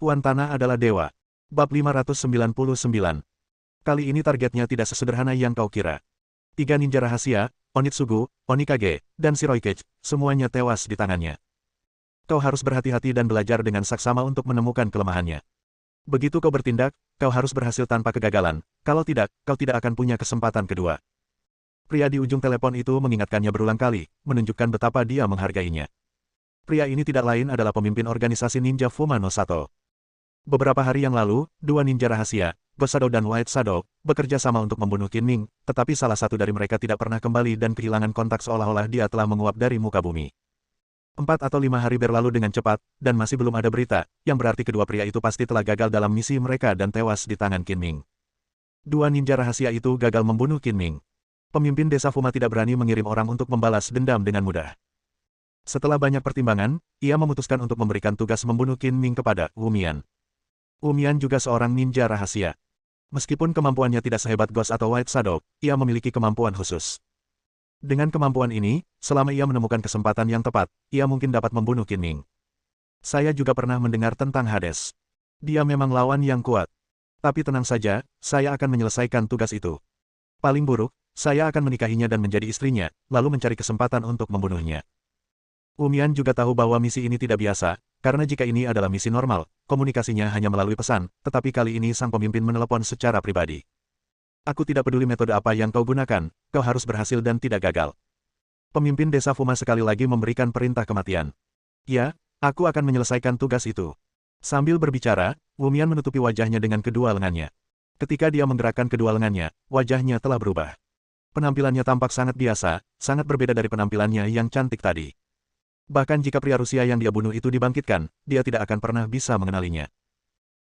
Puan Tanah adalah dewa. Bab 599. Kali ini targetnya tidak sesederhana yang kau kira. 3 ninja rahasia, Onitsugu, Onikage, dan Shiroikage, semuanya tewas di tangannya. Kau harus berhati-hati dan belajar dengan saksama untuk menemukan kelemahannya. Begitu kau bertindak, kau harus berhasil tanpa kegagalan, kalau tidak, kau tidak akan punya kesempatan kedua. Pria di ujung telepon itu mengingatkannya berulang kali, menunjukkan betapa dia menghargainya. Pria ini tidak lain adalah pemimpin organisasi ninja Fumano Sato. Beberapa hari yang lalu, 2 ninja rahasia, Ghost Shadow dan White Shadow, bekerja sama untuk membunuh Qin Ming, tetapi salah satu dari mereka tidak pernah kembali dan kehilangan kontak seolah-olah dia telah menguap dari muka bumi. 4 atau 5 hari berlalu dengan cepat, dan masih belum ada berita, yang berarti kedua pria itu pasti telah gagal dalam misi mereka dan tewas di tangan Qin Ming. 2 ninja rahasia itu gagal membunuh Qin Ming. Pemimpin desa Fuma tidak berani mengirim orang untuk membalas dendam dengan mudah. Setelah banyak pertimbangan, ia memutuskan untuk memberikan tugas membunuh Qin Ming kepada Wu Mian. Wu Mian juga seorang ninja rahasia. Meskipun kemampuannya tidak sehebat Ghost atau White Shadow, ia memiliki kemampuan khusus. Dengan kemampuan ini, selama ia menemukan kesempatan yang tepat, ia mungkin dapat membunuh Qin Ming. Saya juga pernah mendengar tentang Hades. Dia memang lawan yang kuat. Tapi tenang saja, saya akan menyelesaikan tugas itu. Paling buruk, saya akan menikahinya dan menjadi istrinya, lalu mencari kesempatan untuk membunuhnya. Wu Mian juga tahu bahwa misi ini tidak biasa, karena jika ini adalah misi normal, komunikasinya hanya melalui pesan, tetapi kali ini sang pemimpin menelepon secara pribadi. Aku tidak peduli metode apa yang kau gunakan, kau harus berhasil dan tidak gagal. Pemimpin desa Fuma sekali lagi memberikan perintah kematian. Ya, aku akan menyelesaikan tugas itu. Sambil berbicara, Wu Mian menutupi wajahnya dengan kedua lengannya. Ketika dia menggerakkan kedua lengannya, wajahnya telah berubah. Penampilannya tampak sangat biasa, sangat berbeda dari penampilannya yang cantik tadi. Bahkan jika pria Rusia yang dia bunuh itu dibangkitkan, dia tidak akan pernah bisa mengenalinya.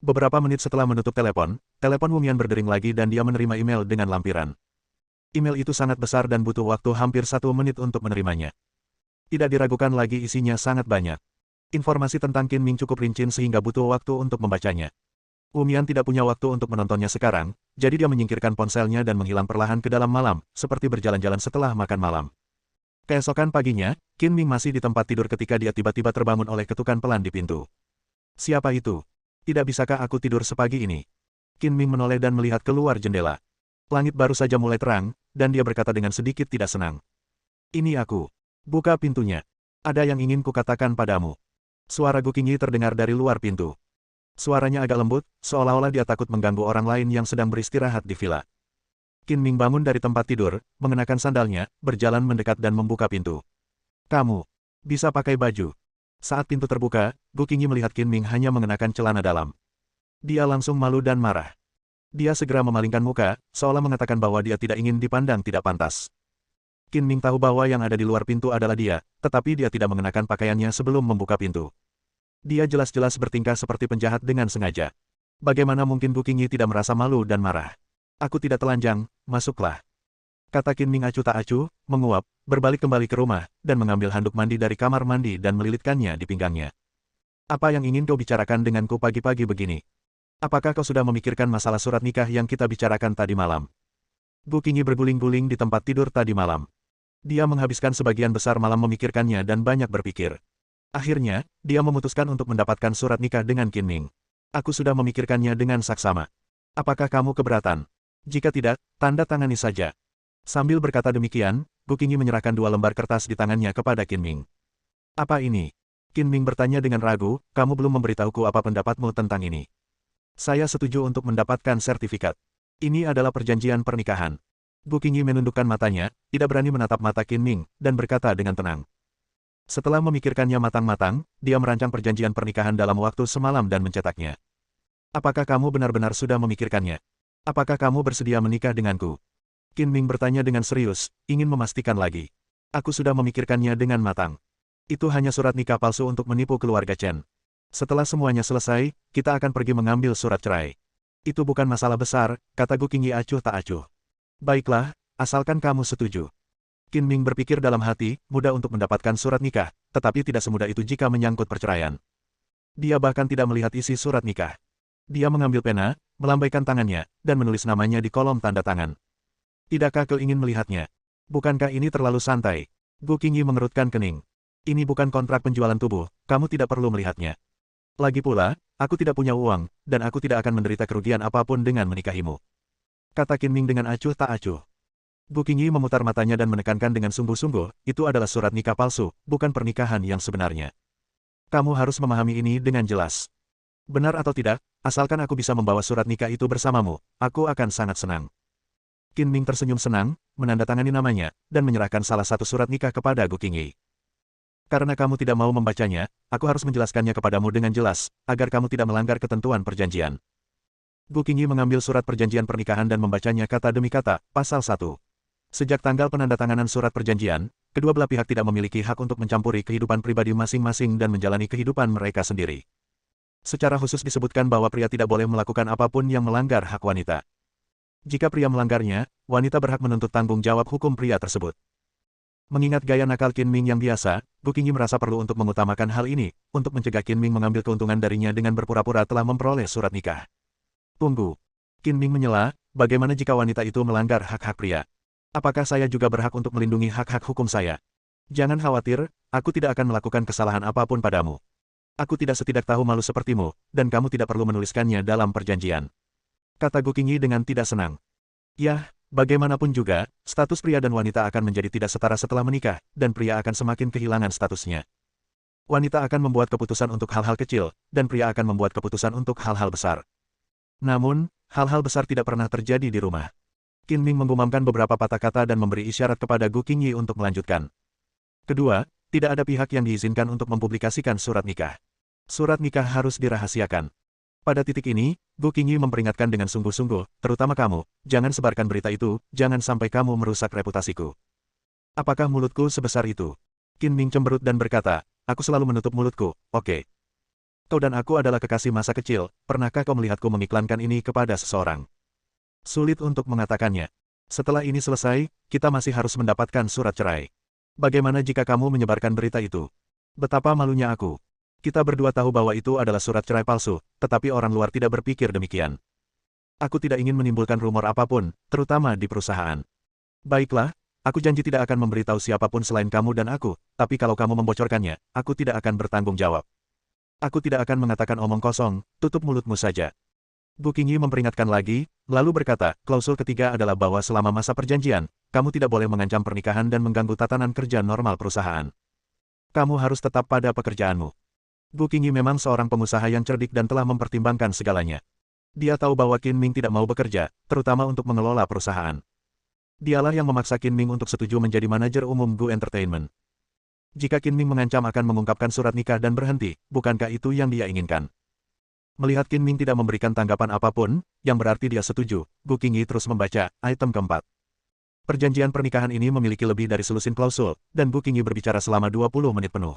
Beberapa menit setelah menutup telepon Wu Mian berdering lagi dan dia menerima email dengan lampiran. Email itu sangat besar dan butuh waktu hampir 1 menit untuk menerimanya. Tidak diragukan lagi isinya sangat banyak. Informasi tentang Qin Ming cukup rinci sehingga butuh waktu untuk membacanya. Wu Mian tidak punya waktu untuk menontonnya sekarang, jadi dia menyingkirkan ponselnya dan menghilang perlahan ke dalam malam, seperti berjalan-jalan setelah makan malam. Keesokan paginya, Qin Ming masih di tempat tidur ketika dia tiba-tiba terbangun oleh ketukan pelan di pintu. Siapa itu? Tidak bisakah aku tidur sepagi ini? Qin Ming menoleh dan melihat keluar jendela. Langit baru saja mulai terang, dan dia berkata dengan sedikit tidak senang. Ini aku. Buka pintunya. Ada yang ingin kukatakan padamu. Suara Gu Qingyi terdengar dari luar pintu. Suaranya agak lembut, seolah-olah dia takut mengganggu orang lain yang sedang beristirahat di villa. Qin Ming bangun dari tempat tidur, mengenakan sandalnya, berjalan mendekat dan membuka pintu. Kamu bisa pakai baju. Saat pintu terbuka, Gu Qingyi melihat Qin Ming hanya mengenakan celana dalam. Dia langsung malu dan marah. Dia segera memalingkan muka, seolah mengatakan bahwa dia tidak ingin dipandang tidak pantas. Qin Ming tahu bahwa yang ada di luar pintu adalah dia, tetapi dia tidak mengenakan pakaiannya sebelum membuka pintu. Dia jelas-jelas bertingkah seperti penjahat dengan sengaja. Bagaimana mungkin Gu Qingyi tidak merasa malu dan marah? Aku tidak telanjang, masuklah. Kata Qin Ming acuh tak acuh, menguap, berbalik kembali ke rumah, dan mengambil handuk mandi dari kamar mandi dan melilitkannya di pinggangnya. Apa yang ingin kau bicarakan denganku pagi-pagi begini? Apakah kau sudah memikirkan masalah surat nikah yang kita bicarakan tadi malam? Gu Qingyi berguling-guling di tempat tidur tadi malam. Dia menghabiskan sebagian besar malam memikirkannya dan banyak berpikir. Akhirnya, dia memutuskan untuk mendapatkan surat nikah dengan Qin Ming. Aku sudah memikirkannya dengan saksama. Apakah kamu keberatan? Jika tidak, tanda tangani saja. Sambil berkata demikian, Gu Qingyi menyerahkan 2 lembar kertas di tangannya kepada Qin Ming. Apa ini? Qin Ming bertanya dengan ragu, kamu belum memberitahuku apa pendapatmu tentang ini. Saya setuju untuk mendapatkan sertifikat. Ini adalah perjanjian pernikahan. Gu Qingyi menundukkan matanya, tidak berani menatap mata Qin Ming, dan berkata dengan tenang. Setelah memikirkannya matang-matang, dia merancang perjanjian pernikahan dalam waktu semalam dan mencetaknya. Apakah kamu benar-benar sudah memikirkannya? Apakah kamu bersedia menikah denganku? Qin Ming bertanya dengan serius, ingin memastikan lagi. Aku sudah memikirkannya dengan matang. Itu hanya surat nikah palsu untuk menipu keluarga Chen. Setelah semuanya selesai, kita akan pergi mengambil surat cerai. Itu bukan masalah besar, kata Gu Qingyi acuh tak acuh. Baiklah, asalkan kamu setuju. Qin Ming berpikir dalam hati, mudah untuk mendapatkan surat nikah, tetapi tidak semudah itu jika menyangkut perceraian. Dia bahkan tidak melihat isi surat nikah. Dia mengambil pena, melambaikan tangannya, dan menulis namanya di kolom tanda tangan. Tidakkah kau ingin melihatnya? Bukankah ini terlalu santai? Gu Qingyi mengerutkan kening. Ini bukan kontrak penjualan tubuh, kamu tidak perlu melihatnya. Lagi pula, aku tidak punya uang, dan aku tidak akan menderita kerugian apapun dengan menikahimu. Kata Qin Ming dengan acuh tak acuh. Gu Qingyi memutar matanya dan menekankan dengan sungguh-sungguh, itu adalah surat nikah palsu, bukan pernikahan yang sebenarnya. Kamu harus memahami ini dengan jelas. Benar atau tidak, asalkan aku bisa membawa surat nikah itu bersamamu, aku akan sangat senang. Qin Ming tersenyum senang, menandatangani namanya, dan menyerahkan salah satu surat nikah kepada Gu Qingyi. Karena kamu tidak mau membacanya, aku harus menjelaskannya kepadamu dengan jelas, agar kamu tidak melanggar ketentuan perjanjian. Gu Qingyi mengambil surat perjanjian pernikahan dan membacanya kata demi kata, pasal 1. Sejak tanggal penandatanganan surat perjanjian, kedua belah pihak tidak memiliki hak untuk mencampuri kehidupan pribadi masing-masing dan menjalani kehidupan mereka sendiri. Secara khusus disebutkan bahwa pria tidak boleh melakukan apapun yang melanggar hak wanita. Jika pria melanggarnya, wanita berhak menuntut tanggung jawab hukum pria tersebut. Mengingat gaya nakal Qin Ming yang biasa, Gu Qingyi merasa perlu untuk mengutamakan hal ini, untuk mencegah Qin Ming mengambil keuntungan darinya dengan berpura-pura telah memperoleh surat nikah. Tunggu. Qin Ming menyela, bagaimana jika wanita itu melanggar hak-hak pria? Apakah saya juga berhak untuk melindungi hak-hak hukum saya? Jangan khawatir, aku tidak akan melakukan kesalahan apapun padamu. Aku tidak setidak tahu malu sepertimu, dan kamu tidak perlu menuliskannya dalam perjanjian. Kata Gu Qingyi dengan tidak senang. Yah, bagaimanapun juga, status pria dan wanita akan menjadi tidak setara setelah menikah, dan pria akan semakin kehilangan statusnya. Wanita akan membuat keputusan untuk hal-hal kecil, dan pria akan membuat keputusan untuk hal-hal besar. Namun, hal-hal besar tidak pernah terjadi di rumah. Qin Ming menggumamkan beberapa patah kata dan memberi isyarat kepada Gu Qingyi untuk melanjutkan. Kedua, tidak ada pihak yang diizinkan untuk mempublikasikan surat nikah. Surat nikah harus dirahasiakan. Pada titik ini, Gu Qingyi memperingatkan dengan sungguh-sungguh, terutama kamu, jangan sebarkan berita itu, jangan sampai kamu merusak reputasiku. Apakah mulutku sebesar itu? Qin Ming cemberut dan berkata, aku selalu menutup mulutku, oke. Kau dan aku adalah kekasih masa kecil, pernahkah kau melihatku mengiklankan ini kepada seseorang? Sulit untuk mengatakannya. Setelah ini selesai, kita masih harus mendapatkan surat cerai. Bagaimana jika kamu menyebarkan berita itu? Betapa malunya aku. Kita berdua tahu bahwa itu adalah surat cerai palsu, tetapi orang luar tidak berpikir demikian. Aku tidak ingin menimbulkan rumor apapun, terutama di perusahaan. Baiklah, aku janji tidak akan memberitahu siapapun selain kamu dan aku, tapi kalau kamu membocorkannya, aku tidak akan bertanggung jawab. Aku tidak akan mengatakan omong kosong, tutup mulutmu saja. Gu Qingyi memperingatkan lagi, lalu berkata, klausul ketiga adalah bahwa selama masa perjanjian, kamu tidak boleh mengancam pernikahan dan mengganggu tatanan kerja normal perusahaan. Kamu harus tetap pada pekerjaanmu. Gu Qingyi memang seorang pengusaha yang cerdik dan telah mempertimbangkan segalanya. Dia tahu bahwa Qin Ming tidak mau bekerja, terutama untuk mengelola perusahaan. Dialah yang memaksa Qin Ming untuk setuju menjadi manajer umum Gu Entertainment. Jika Qin Ming mengancam akan mengungkapkan surat nikah dan berhenti, bukankah itu yang dia inginkan? Melihat Qin Ming tidak memberikan tanggapan apapun, yang berarti dia setuju, Gu Qingyi terus membaca, item keempat. Perjanjian pernikahan ini memiliki lebih dari selusin klausul, dan Gu Qingyi berbicara selama 20 menit penuh.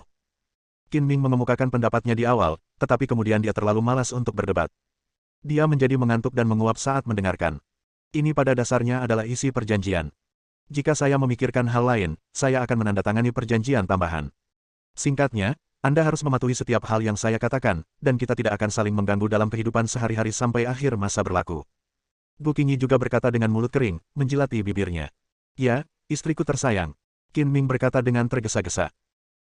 Qin Ming mengemukakan pendapatnya di awal, tetapi kemudian dia terlalu malas untuk berdebat. Dia menjadi mengantuk dan menguap saat mendengarkan. Ini pada dasarnya adalah isi perjanjian. Jika saya memikirkan hal lain, saya akan menandatangani perjanjian tambahan. Singkatnya, Anda harus mematuhi setiap hal yang saya katakan, dan kita tidak akan saling mengganggu dalam kehidupan sehari-hari sampai akhir masa berlaku. Gu Qingyi juga berkata dengan mulut kering, menjilati bibirnya. Ya, istriku tersayang. Qin Ming berkata dengan tergesa-gesa.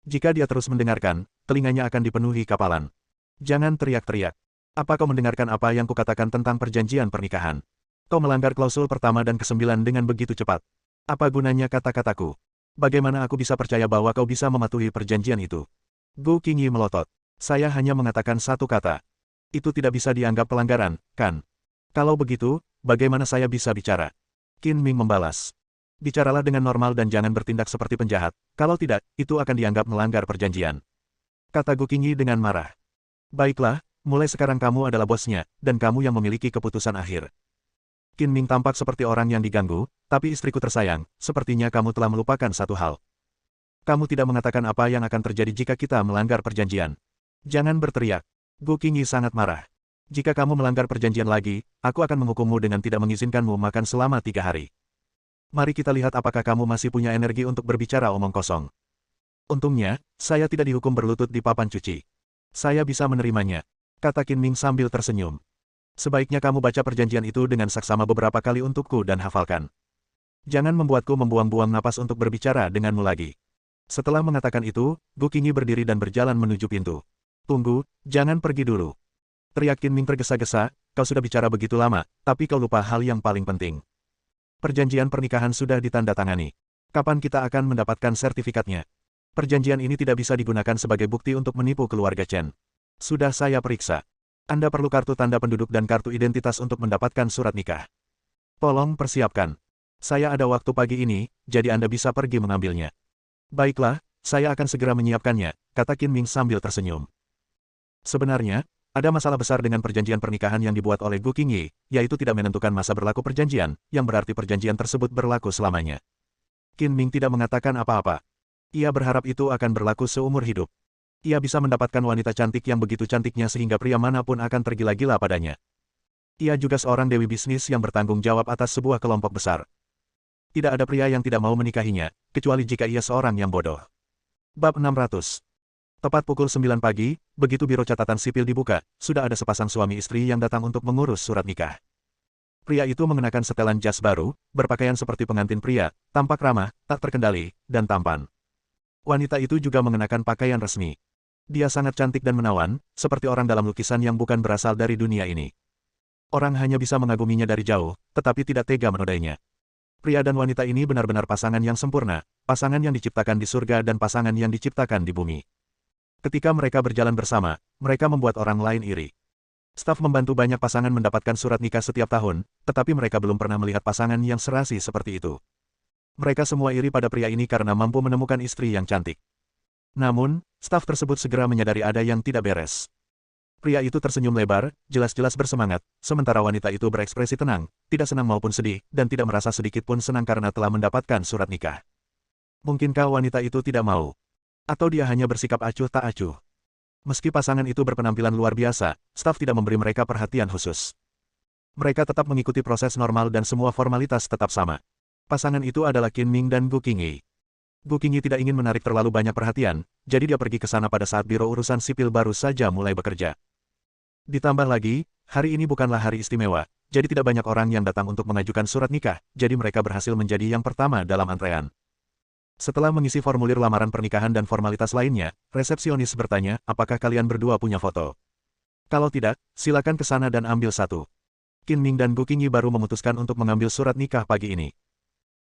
Jika dia terus mendengarkan, telinganya akan dipenuhi kapalan. Jangan teriak-teriak. Apa kau mendengarkan apa yang kukatakan tentang perjanjian pernikahan? Kau melanggar klausul pertama dan ke-9 dengan begitu cepat. Apa gunanya kata-kataku? Bagaimana aku bisa percaya bahwa kau bisa mematuhi perjanjian itu? Gu Qingyi melotot. Saya hanya mengatakan satu kata. Itu tidak bisa dianggap pelanggaran, kan? Kalau begitu, bagaimana saya bisa bicara? Qin Ming membalas. Bicaralah dengan normal dan jangan bertindak seperti penjahat, kalau tidak, itu akan dianggap melanggar perjanjian. Kata Gu Qingyi dengan marah. Baiklah, mulai sekarang kamu adalah bosnya, dan kamu yang memiliki keputusan akhir. Qin Ming tampak seperti orang yang diganggu, tapi istriku tersayang, sepertinya kamu telah melupakan satu hal. Kamu tidak mengatakan apa yang akan terjadi jika kita melanggar perjanjian. Jangan berteriak. Gu Qingyi sangat marah. Jika kamu melanggar perjanjian lagi, aku akan menghukummu dengan tidak mengizinkanmu makan selama 3 hari. Mari kita lihat apakah kamu masih punya energi untuk berbicara omong kosong. Untungnya, saya tidak dihukum berlutut di papan cuci. Saya bisa menerimanya, kata Qin Ming sambil tersenyum. Sebaiknya kamu baca perjanjian itu dengan saksama beberapa kali untukku dan hafalkan. Jangan membuatku membuang-buang napas untuk berbicara denganmu lagi. Setelah mengatakan itu, Gu Qingyi berdiri dan berjalan menuju pintu. Tunggu, jangan pergi dulu. Teriak Qin Ming tergesa-gesa, kau sudah bicara begitu lama, tapi kau lupa hal yang paling penting. Perjanjian pernikahan sudah ditandatangani. Kapan kita akan mendapatkan sertifikatnya? Perjanjian ini tidak bisa digunakan sebagai bukti untuk menipu keluarga Chen. Sudah saya periksa. Anda perlu kartu tanda penduduk dan kartu identitas untuk mendapatkan surat nikah. Tolong persiapkan. Saya ada waktu pagi ini, jadi Anda bisa pergi mengambilnya. Baiklah, saya akan segera menyiapkannya, kata Qin Ming sambil tersenyum. Sebenarnya, ada masalah besar dengan perjanjian pernikahan yang dibuat oleh Gu Qingyi, yaitu tidak menentukan masa berlaku perjanjian, yang berarti perjanjian tersebut berlaku selamanya. Qin Ming tidak mengatakan apa-apa. Ia berharap itu akan berlaku seumur hidup. Ia bisa mendapatkan wanita cantik yang begitu cantiknya sehingga pria manapun akan tergila-gila padanya. Ia juga seorang dewi bisnis yang bertanggung jawab atas sebuah kelompok besar. Tidak ada pria yang tidak mau menikahinya, kecuali jika ia seorang yang bodoh. Bab 600. Tepat pukul 9 pagi, begitu biro catatan sipil dibuka, sudah ada sepasang suami istri yang datang untuk mengurus surat nikah. Pria itu mengenakan setelan jas baru, berpakaian seperti pengantin pria, tampak ramah, tak terkendali, dan tampan. Wanita itu juga mengenakan pakaian resmi. Dia sangat cantik dan menawan, seperti orang dalam lukisan yang bukan berasal dari dunia ini. Orang hanya bisa mengaguminya dari jauh, tetapi tidak tega menodainya. Pria dan wanita ini benar-benar pasangan yang sempurna, pasangan yang diciptakan di surga dan pasangan yang diciptakan di bumi. Ketika mereka berjalan bersama, mereka membuat orang lain iri. Staf membantu banyak pasangan mendapatkan surat nikah setiap tahun, tetapi mereka belum pernah melihat pasangan yang serasi seperti itu. Mereka semua iri pada pria ini karena mampu menemukan istri yang cantik. Namun, staf tersebut segera menyadari ada yang tidak beres. Pria itu tersenyum lebar, jelas-jelas bersemangat, sementara wanita itu berekspresi tenang, tidak senang maupun sedih, dan tidak merasa sedikit pun senang karena telah mendapatkan surat nikah. Mungkinkah wanita itu tidak mau? Atau dia hanya bersikap acuh tak acuh? Meski pasangan itu berpenampilan luar biasa, staf tidak memberi mereka perhatian khusus. Mereka tetap mengikuti proses normal dan semua formalitas tetap sama. Pasangan itu adalah Qin Ming dan Gu Qingyi. Gu Qingyi tidak ingin menarik terlalu banyak perhatian, jadi dia pergi ke sana pada saat biro urusan sipil baru saja mulai bekerja. Ditambah lagi, hari ini bukanlah hari istimewa, jadi tidak banyak orang yang datang untuk mengajukan surat nikah, jadi mereka berhasil menjadi yang pertama dalam antrean. Setelah mengisi formulir lamaran pernikahan dan formalitas lainnya, resepsionis bertanya, apakah kalian berdua punya foto? Kalau tidak, silakan ke sana dan ambil satu. Qin Ming dan Gu Qingyi baru memutuskan untuk mengambil surat nikah pagi ini.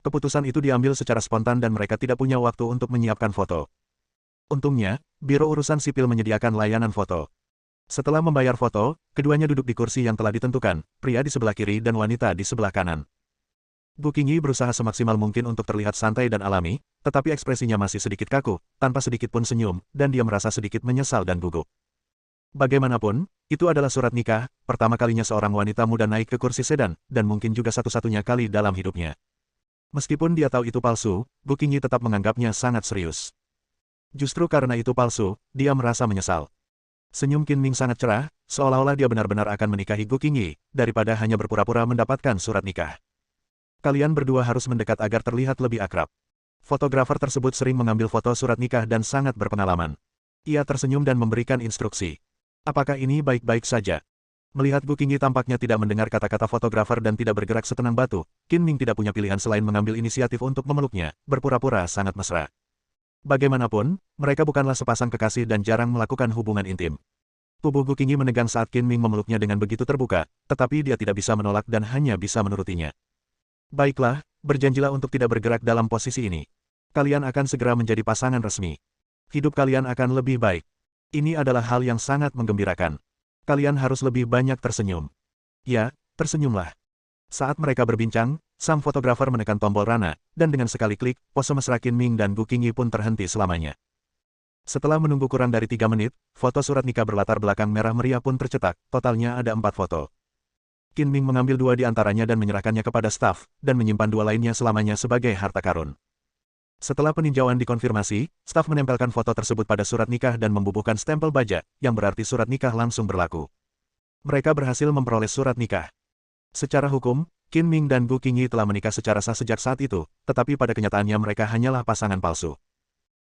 Keputusan itu diambil secara spontan dan mereka tidak punya waktu untuk menyiapkan foto. Untungnya, Biro Urusan Sipil menyediakan layanan foto. Setelah membayar foto, keduanya duduk di kursi yang telah ditentukan, pria di sebelah kiri dan wanita di sebelah kanan. Gu Qingyi berusaha semaksimal mungkin untuk terlihat santai dan alami, tetapi ekspresinya masih sedikit kaku, tanpa sedikit pun senyum, dan dia merasa sedikit menyesal dan gugup. Bagaimanapun, itu adalah surat nikah, pertama kalinya seorang wanita muda naik ke kursi sedan, dan mungkin juga satu-satunya kali dalam hidupnya. Meskipun dia tahu itu palsu, Gu Qingyi tetap menganggapnya sangat serius. Justru karena itu palsu, dia merasa menyesal. Senyum Qin Ming sangat cerah, seolah-olah dia benar-benar akan menikahi Gu Qingyi, daripada hanya berpura-pura mendapatkan surat nikah. Kalian berdua harus mendekat agar terlihat lebih akrab. Fotografer tersebut sering mengambil foto surat nikah dan sangat berpengalaman. Ia tersenyum dan memberikan instruksi. Apakah ini baik-baik saja? Melihat Gu Qingyi tampaknya tidak mendengar kata-kata fotografer dan tidak bergerak setenang batu, Qin Ming tidak punya pilihan selain mengambil inisiatif untuk memeluknya, berpura-pura sangat mesra. Bagaimanapun, mereka bukanlah sepasang kekasih dan jarang melakukan hubungan intim. Tubuh Gu Qingyi menegang saat Qin Ming memeluknya dengan begitu terbuka, tetapi dia tidak bisa menolak dan hanya bisa menurutinya. Baiklah, berjanjilah untuk tidak bergerak dalam posisi ini. Kalian akan segera menjadi pasangan resmi. Hidup kalian akan lebih baik. Ini adalah hal yang sangat menggembirakan. Kalian harus lebih banyak tersenyum. Ya, tersenyumlah. Saat mereka berbincang, sang fotografer menekan tombol rana, dan dengan sekali klik, pose mesra Qin Ming dan Gu Qingyi pun terhenti selamanya. Setelah menunggu kurang dari 3 menit, foto surat nikah berlatar belakang merah meriah pun tercetak, totalnya ada 4 foto. Qin Ming mengambil 2 di antaranya dan menyerahkannya kepada staf, dan menyimpan 2 lainnya selamanya sebagai harta karun. Setelah peninjauan dikonfirmasi, staf menempelkan foto tersebut pada surat nikah dan membubuhkan stempel baja, yang berarti surat nikah langsung berlaku. Mereka berhasil memperoleh surat nikah. Secara hukum, Qin Ming dan Gu Qingyi telah menikah secara sah sejak saat itu, tetapi pada kenyataannya mereka hanyalah pasangan palsu.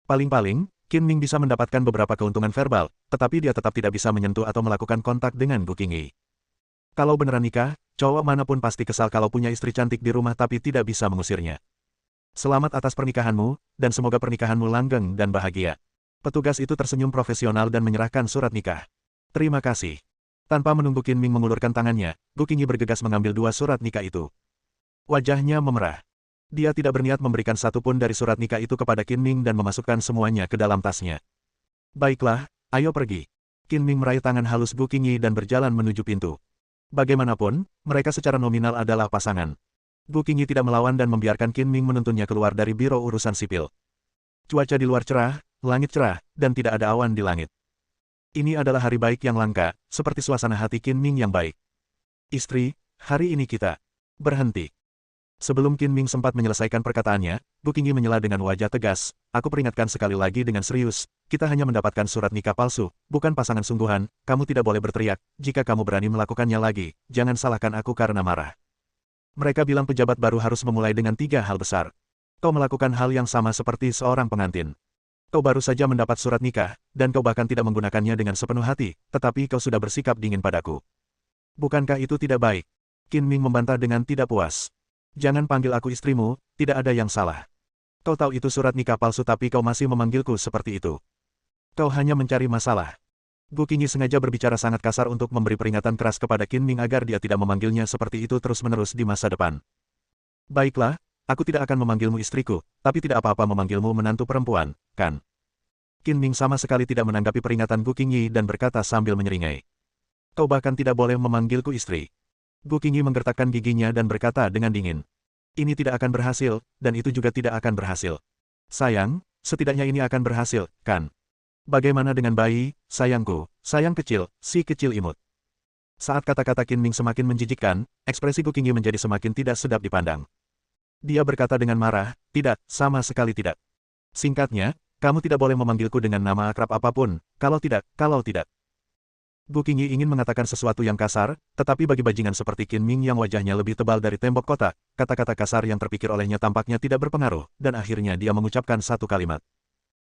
Paling-paling, Qin Ming bisa mendapatkan beberapa keuntungan verbal, tetapi dia tetap tidak bisa menyentuh atau melakukan kontak dengan Gu Qingyi. Kalau beneran nikah, cowok manapun pasti kesal kalau punya istri cantik di rumah tapi tidak bisa mengusirnya. Selamat atas pernikahanmu, dan semoga pernikahanmu langgeng dan bahagia. Petugas itu tersenyum profesional dan menyerahkan surat nikah. Terima kasih. Tanpa menunggu Qin Ming mengulurkan tangannya, Gu Qingyi bergegas mengambil dua surat nikah itu. Wajahnya memerah. Dia tidak berniat memberikan satu pun dari surat nikah itu kepada Qin Ming dan memasukkan semuanya ke dalam tasnya. Baiklah, ayo pergi. Qin Ming meraih tangan halus Gu Qingyi dan berjalan menuju pintu. Bagaimanapun, mereka secara nominal adalah pasangan. Gu Qingyi tidak melawan dan membiarkan Qin Ming menuntunnya keluar dari biro urusan sipil. Cuaca di luar cerah, langit cerah, dan tidak ada awan di langit. Ini adalah hari baik yang langka, seperti suasana hati Qin Ming yang baik. Istri, hari ini kita berhenti. Sebelum Qin Ming sempat menyelesaikan perkataannya, Gu Qingyi menyela dengan wajah tegas, aku peringatkan sekali lagi dengan serius, kita hanya mendapatkan surat nikah palsu, bukan pasangan sungguhan, kamu tidak boleh berteriak, jika kamu berani melakukannya lagi, jangan salahkan aku karena marah. Mereka bilang pejabat baru harus memulai dengan 3 hal besar. Kau melakukan hal yang sama seperti seorang pengantin. Kau baru saja mendapat surat nikah, dan kau bahkan tidak menggunakannya dengan sepenuh hati, tetapi kau sudah bersikap dingin padaku. Bukankah itu tidak baik? Qin Ming membantah dengan tidak puas. Jangan panggil aku istrimu, tidak ada yang salah. Kau tahu itu surat nikah palsu tapi kau masih memanggilku seperti itu. Kau hanya mencari masalah. Gu Qingyi sengaja berbicara sangat kasar untuk memberi peringatan keras kepada Qin Ming agar dia tidak memanggilnya seperti itu terus-menerus di masa depan. Baiklah, aku tidak akan memanggilmu istriku, tapi tidak apa-apa memanggilmu menantu perempuan, kan? Qin Ming sama sekali tidak menanggapi peringatan Gu Qingyi dan berkata sambil menyeringai. Kau bahkan tidak boleh memanggilku istri. Gu Qingyi menggertakkan giginya dan berkata dengan dingin. Ini tidak akan berhasil, dan itu juga tidak akan berhasil. Sayang, setidaknya ini akan berhasil, kan? Bagaimana dengan bayi, sayangku, sayang kecil, si kecil imut? Saat kata-kata Qin Ming semakin menjijikkan, ekspresi Gu Qingyi menjadi semakin tidak sedap dipandang. Dia berkata dengan marah, tidak, sama sekali tidak. Singkatnya, kamu tidak boleh memanggilku dengan nama akrab apapun, kalau tidak. Gu Qingyi ingin mengatakan sesuatu yang kasar, tetapi bagi bajingan seperti Qin Ming yang wajahnya lebih tebal dari tembok kota, kata-kata kasar yang terpikir olehnya tampaknya tidak berpengaruh, dan akhirnya dia mengucapkan satu kalimat.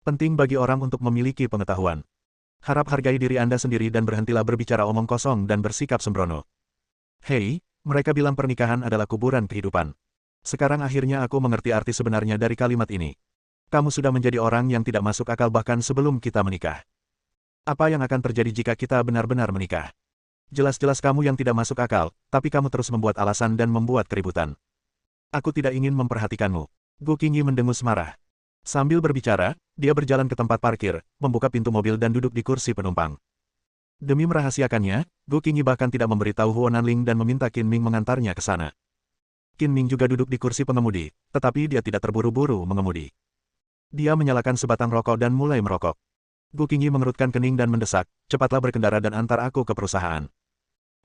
Penting bagi orang untuk memiliki pengetahuan. Harap hargai diri Anda sendiri dan berhentilah berbicara omong kosong dan bersikap sembrono. Hei, mereka bilang pernikahan adalah kuburan kehidupan. Sekarang akhirnya aku mengerti arti sebenarnya dari kalimat ini. Kamu sudah menjadi orang yang tidak masuk akal bahkan sebelum kita menikah. Apa yang akan terjadi jika kita benar-benar menikah? Jelas-jelas kamu yang tidak masuk akal, tapi kamu terus membuat alasan dan membuat keributan. Aku tidak ingin memperhatikanmu. Gu Qingyi mendengus marah. Sambil berbicara, dia berjalan ke tempat parkir, membuka pintu mobil dan duduk di kursi penumpang. Demi merahasiakannya, Gu Qingyi bahkan tidak memberitahu Huo Nanling dan meminta Qin Ming mengantarnya ke sana. Qin Ming juga duduk di kursi pengemudi, tetapi dia tidak terburu-buru mengemudi. Dia menyalakan sebatang rokok dan mulai merokok. Gu Qingyi mengerutkan kening dan mendesak, cepatlah berkendara dan antar aku ke perusahaan.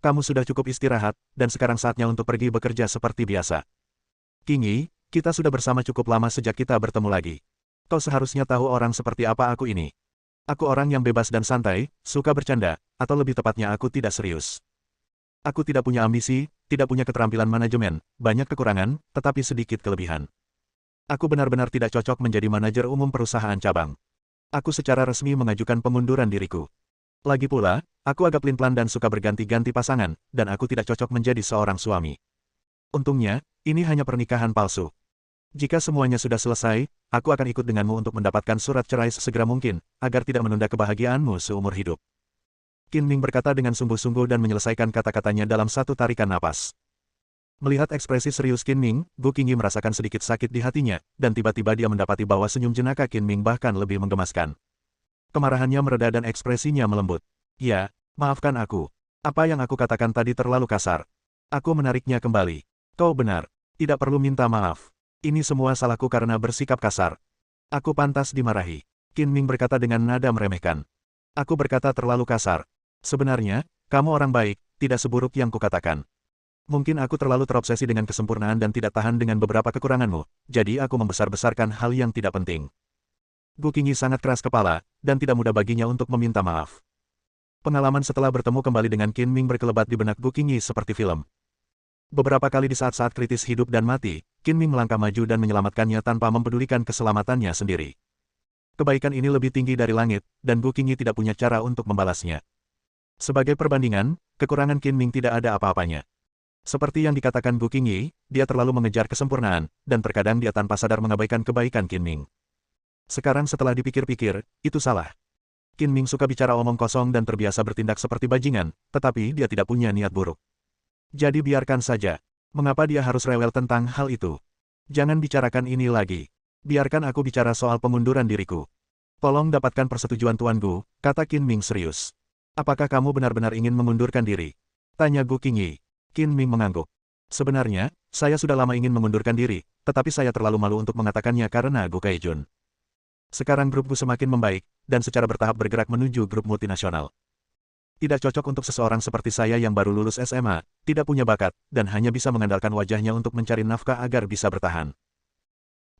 Kamu sudah cukup istirahat, dan sekarang saatnya untuk pergi bekerja seperti biasa. Qingyi, kita sudah bersama cukup lama sejak kita bertemu lagi. Kau seharusnya tahu orang seperti apa aku ini. Aku orang yang bebas dan santai, suka bercanda, atau lebih tepatnya aku tidak serius. Aku tidak punya ambisi, tidak punya keterampilan manajemen, banyak kekurangan, tetapi sedikit kelebihan. Aku benar-benar tidak cocok menjadi manajer umum perusahaan cabang. Aku secara resmi mengajukan pengunduran diriku. Lagi pula, aku agak pelin-pelan dan suka berganti-ganti pasangan, dan aku tidak cocok menjadi seorang suami. Untungnya, ini hanya pernikahan palsu. Jika semuanya sudah selesai, aku akan ikut denganmu untuk mendapatkan surat cerai sesegera mungkin, agar tidak menunda kebahagiaanmu seumur hidup. Qin Ming berkata dengan sungguh-sungguh dan menyelesaikan kata-katanya dalam satu tarikan napas. Melihat ekspresi serius Qin Ming, Gu Qingyi merasakan sedikit sakit di hatinya, dan tiba-tiba dia mendapati bahwa senyum jenaka Qin Ming bahkan lebih menggemaskan. Kemarahannya mereda dan ekspresinya melembut. Ya, maafkan aku. Apa yang aku katakan tadi terlalu kasar. Aku menariknya kembali. Kau benar. Tidak perlu minta maaf. Ini semua salahku karena bersikap kasar. Aku pantas dimarahi. Qin Ming berkata dengan nada meremehkan. Aku berkata terlalu kasar. Sebenarnya, kamu orang baik, tidak seburuk yang kukatakan. Mungkin aku terlalu terobsesi dengan kesempurnaan dan tidak tahan dengan beberapa kekuranganmu, jadi aku membesar-besarkan hal yang tidak penting. Gu Qingyi sangat keras kepala, dan tidak mudah baginya untuk meminta maaf. Pengalaman setelah bertemu kembali dengan Qin Ming berkelebat di benak Gu Qingyi seperti film. Beberapa kali di saat-saat kritis hidup dan mati, Qin Ming melangkah maju dan menyelamatkannya tanpa mempedulikan keselamatannya sendiri. Kebaikan ini lebih tinggi dari langit, dan Gu Qingyi tidak punya cara untuk membalasnya. Sebagai perbandingan, kekurangan Qin Ming tidak ada apa-apanya. Seperti yang dikatakan Gu Qingyi, dia terlalu mengejar kesempurnaan, dan terkadang dia tanpa sadar mengabaikan kebaikan Qin Ming. Sekarang setelah dipikir-pikir, itu salah. Qin Ming suka bicara omong kosong dan terbiasa bertindak seperti bajingan, tetapi dia tidak punya niat buruk. Jadi biarkan saja. Mengapa dia harus rewel tentang hal itu? Jangan bicarakan ini lagi. Biarkan aku bicara soal pengunduran diriku. Tolong dapatkan persetujuan Tuan Gu, kata Qin Ming serius. Apakah kamu benar-benar ingin mengundurkan diri? Tanya Gu Qingyi. Qin Ming mengangguk. Sebenarnya, saya sudah lama ingin mengundurkan diri, tetapi saya terlalu malu untuk mengatakannya karena Gu Kaijun. Sekarang grup Gu semakin membaik, dan secara bertahap bergerak menuju grup multinasional. Tidak cocok untuk seseorang seperti saya yang baru lulus SMA, tidak punya bakat, dan hanya bisa mengandalkan wajahnya untuk mencari nafkah agar bisa bertahan.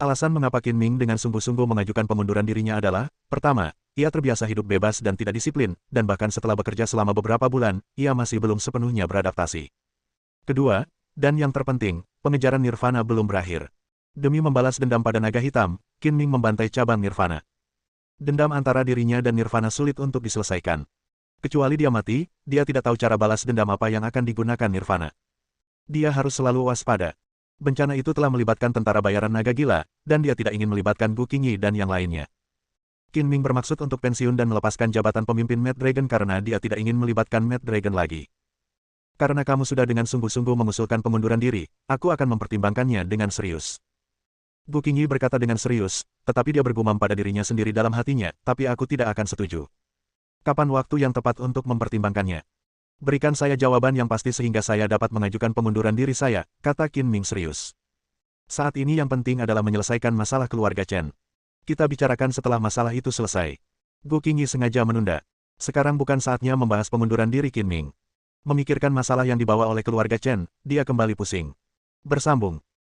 Alasan mengapa Qin Ming dengan sungguh-sungguh mengajukan pengunduran dirinya adalah, pertama, ia terbiasa hidup bebas dan tidak disiplin, dan bahkan setelah bekerja selama beberapa bulan, ia masih belum sepenuhnya beradaptasi. Kedua, dan yang terpenting, pengejaran Nirvana belum berakhir. Demi membalas dendam pada naga hitam, Qin Ming membantai cabang Nirvana. Dendam antara dirinya dan Nirvana sulit untuk diselesaikan. Kecuali dia mati, dia tidak tahu cara balas dendam apa yang akan digunakan Nirvana. Dia harus selalu waspada. Bencana itu telah melibatkan tentara bayaran naga gila, dan dia tidak ingin melibatkan Gu Qingyi dan yang lainnya. Qin Ming bermaksud untuk pensiun dan melepaskan jabatan pemimpin Mad Dragon karena dia tidak ingin melibatkan Mad Dragon lagi. Karena kamu sudah dengan sungguh-sungguh mengusulkan pengunduran diri, aku akan mempertimbangkannya dengan serius. Gu Qingyi berkata dengan serius, tetapi dia bergumam pada dirinya sendiri dalam hatinya, tapi aku tidak akan setuju. Kapan waktu yang tepat untuk mempertimbangkannya? Berikan saya jawaban yang pasti sehingga saya dapat mengajukan pengunduran diri saya, kata Qin Ming serius. Saat ini yang penting adalah menyelesaikan masalah keluarga Chen. Kita bicarakan setelah masalah itu selesai. Gu Qingyi sengaja menunda. Sekarang bukan saatnya membahas pengunduran diri Qin Ming. Memikirkan masalah yang dibawa oleh keluarga Chen, dia kembali pusing. Bersambung.